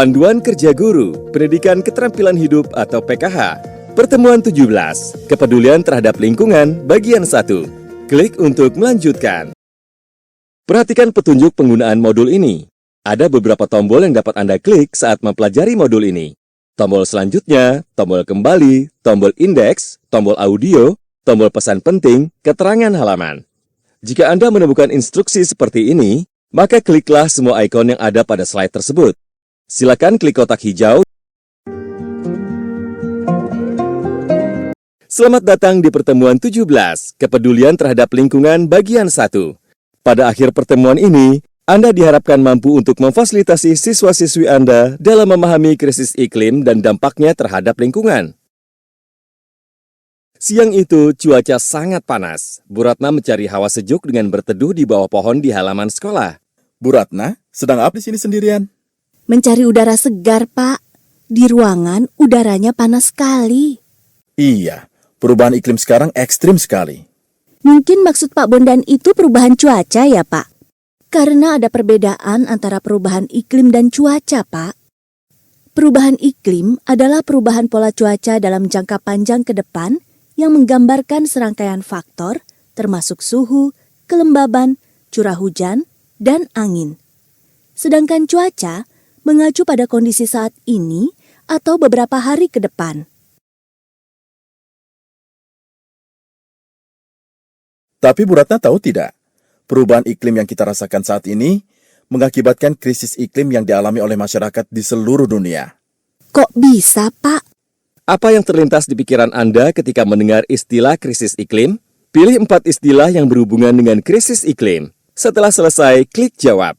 Panduan Kerja Guru, Pendidikan Keterampilan Hidup atau PKH. Pertemuan 17, Kepedulian Terhadap Lingkungan, bagian 1. Klik untuk melanjutkan. Perhatikan petunjuk penggunaan modul ini. Ada beberapa tombol yang dapat Anda klik saat mempelajari modul ini. Tombol selanjutnya, tombol kembali, tombol indeks, tombol audio, tombol pesan penting, keterangan halaman. Jika Anda menemukan instruksi seperti ini, maka kliklah semua ikon yang ada pada slide tersebut. Silakan klik kotak hijau. Selamat datang di pertemuan 17, Kepedulian Terhadap Lingkungan bagian 1. Pada akhir pertemuan ini, Anda diharapkan mampu untuk memfasilitasi siswa-siswi Anda dalam memahami krisis iklim dan dampaknya terhadap lingkungan. Siang itu, cuaca sangat panas. Bu Ratna mencari hawa sejuk dengan berteduh di bawah pohon di halaman sekolah. Bu Ratna, sedang apa di sini sendirian? Mencari udara segar, Pak. Di ruangan udaranya panas sekali. Iya, perubahan iklim sekarang ekstrim sekali. Mungkin maksud Pak Bondan itu perubahan cuaca ya, Pak? Karena ada perbedaan antara perubahan iklim dan cuaca, Pak. Perubahan iklim adalah perubahan pola cuaca dalam jangka panjang ke depan yang menggambarkan serangkaian faktor termasuk suhu, kelembaban, curah hujan, dan angin. Sedangkan cuaca mengacu pada kondisi saat ini atau beberapa hari ke depan. Tapi Bu Ratna tahu tidak, perubahan iklim yang kita rasakan saat ini mengakibatkan krisis iklim yang dialami oleh masyarakat di seluruh dunia. Kok bisa, Pak? Apa yang terlintas di pikiran Anda ketika mendengar istilah krisis iklim? Pilih 4 istilah yang berhubungan dengan krisis iklim. Setelah selesai, klik jawab.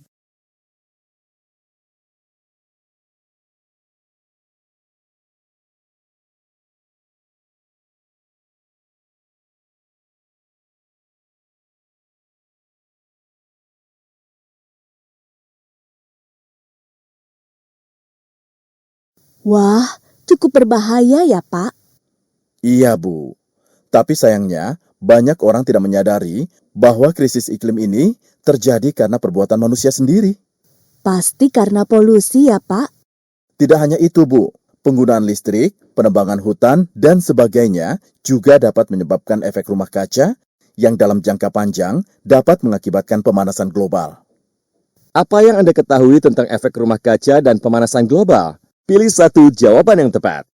Wah, cukup berbahaya ya, Pak. Iya, Bu. Tapi sayangnya, banyak orang tidak menyadari bahwa krisis iklim ini terjadi karena perbuatan manusia sendiri. Pasti karena polusi ya, Pak. Tidak hanya itu, Bu. Penggunaan listrik, penebangan hutan, dan sebagainya juga dapat menyebabkan efek rumah kaca yang dalam jangka panjang dapat mengakibatkan pemanasan global. Apa yang Anda ketahui tentang efek rumah kaca dan pemanasan global? Pilih satu jawaban yang tepat.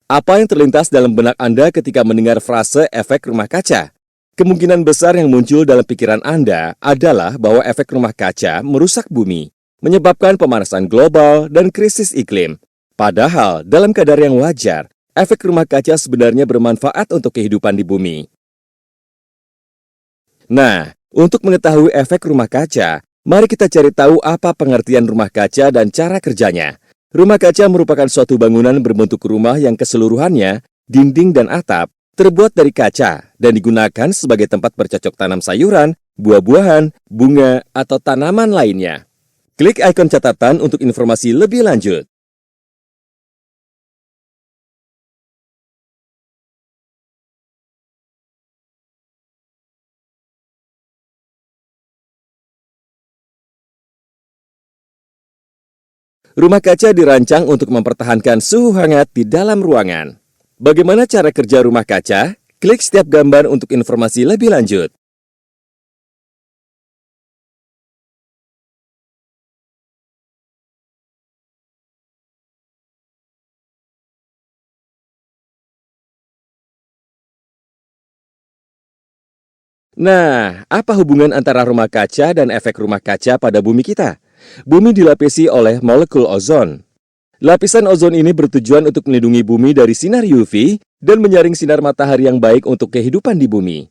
Apa yang terlintas dalam benak Anda ketika mendengar frase efek rumah kaca? Kemungkinan besar yang muncul dalam pikiran Anda adalah bahwa efek rumah kaca merusak bumi, menyebabkan pemanasan global dan krisis iklim. Padahal, dalam kadar yang wajar, efek rumah kaca sebenarnya bermanfaat untuk kehidupan di bumi. Nah, untuk mengetahui efek rumah kaca, mari kita cari tahu apa pengertian rumah kaca dan cara kerjanya. Rumah kaca merupakan suatu bangunan berbentuk rumah yang keseluruhannya, dinding dan atap, terbuat dari kaca dan digunakan sebagai tempat bercocok tanam sayuran, buah-buahan, bunga, atau tanaman lainnya. Klik ikon catatan untuk informasi lebih lanjut. Rumah kaca dirancang untuk mempertahankan suhu hangat di dalam ruangan. Bagaimana cara kerja rumah kaca? Klik setiap gambar untuk informasi lebih lanjut. Nah, apa hubungan antara rumah kaca dan efek rumah kaca pada bumi kita? Bumi dilapisi oleh molekul ozon. Lapisan ozon ini bertujuan untuk melindungi bumi dari sinar UV dan menyaring sinar matahari yang baik untuk kehidupan di bumi.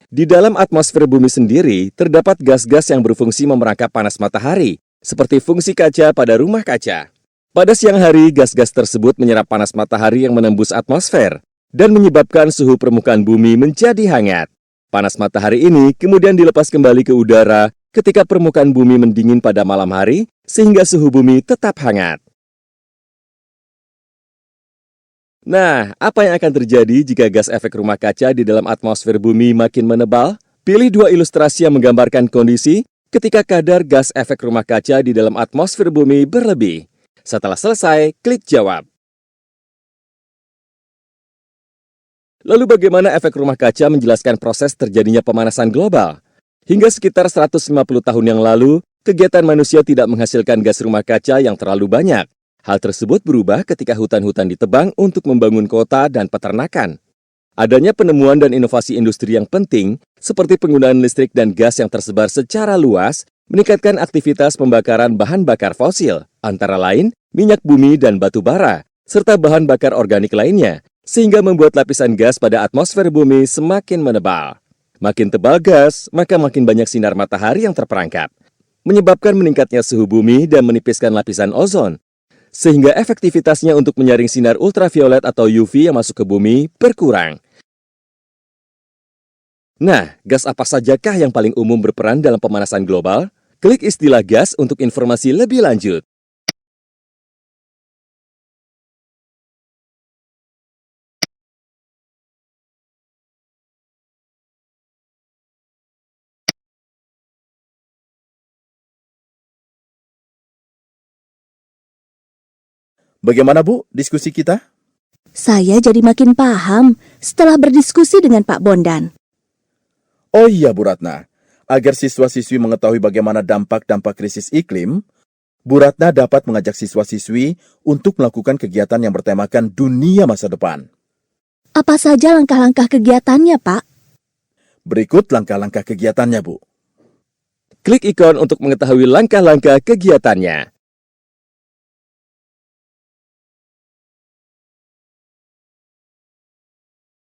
Di dalam atmosfer bumi sendiri, terdapat gas-gas yang berfungsi memerangkap panas matahari, seperti fungsi kaca pada rumah kaca. Pada siang hari, gas-gas tersebut menyerap panas matahari yang menembus atmosfer dan menyebabkan suhu permukaan bumi menjadi hangat. Panas matahari ini kemudian dilepas kembali ke udara ketika permukaan bumi mendingin pada malam hari sehingga suhu bumi tetap hangat. Nah, apa yang akan terjadi jika gas efek rumah kaca di dalam atmosfer bumi makin menebal? Pilih dua ilustrasi yang menggambarkan kondisi ketika kadar gas efek rumah kaca di dalam atmosfer bumi berlebih. Setelah selesai, klik jawab. Lalu bagaimana efek rumah kaca menjelaskan proses terjadinya pemanasan global? Hingga sekitar 150 tahun yang lalu, kegiatan manusia tidak menghasilkan gas rumah kaca yang terlalu banyak. Hal tersebut berubah ketika hutan-hutan ditebang untuk membangun kota dan peternakan. Adanya penemuan dan inovasi industri yang penting, seperti penggunaan listrik dan gas yang tersebar secara luas, meningkatkan aktivitas pembakaran bahan bakar fosil, antara lain minyak bumi dan batu bara, serta bahan bakar organik lainnya, sehingga membuat lapisan gas pada atmosfer bumi semakin menebal. Makin tebal gas, maka makin banyak sinar matahari yang terperangkap, menyebabkan meningkatnya suhu bumi dan menipiskan lapisan ozon, sehingga efektivitasnya untuk menyaring sinar ultraviolet atau UV yang masuk ke bumi berkurang. Nah, gas apa sajakah yang paling umum berperan dalam pemanasan global? Klik istilah gas untuk informasi lebih lanjut. Bagaimana Bu diskusi kita? Saya jadi makin paham setelah berdiskusi dengan Pak Bondan. Oh iya Bu Ratna, agar siswa-siswi mengetahui bagaimana dampak-dampak krisis iklim, Bu Ratna dapat mengajak siswa-siswi untuk melakukan kegiatan yang bertemakan dunia masa depan. Apa saja langkah-langkah kegiatannya, Pak? Berikut langkah-langkah kegiatannya Bu. Klik ikon untuk mengetahui langkah-langkah kegiatannya.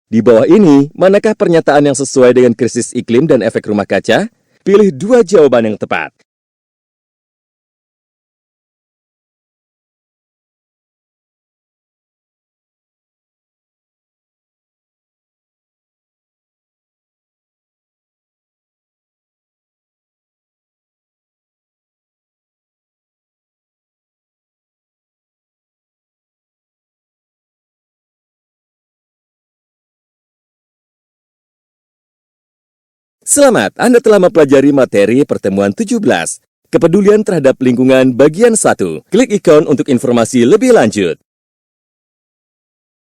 Di bawah ini, manakah pernyataan yang sesuai dengan krisis iklim dan efek rumah kaca? Pilih dua jawaban yang tepat. Selamat, Anda telah mempelajari materi pertemuan 17. Kepedulian terhadap lingkungan bagian 1. Klik ikon untuk informasi lebih lanjut.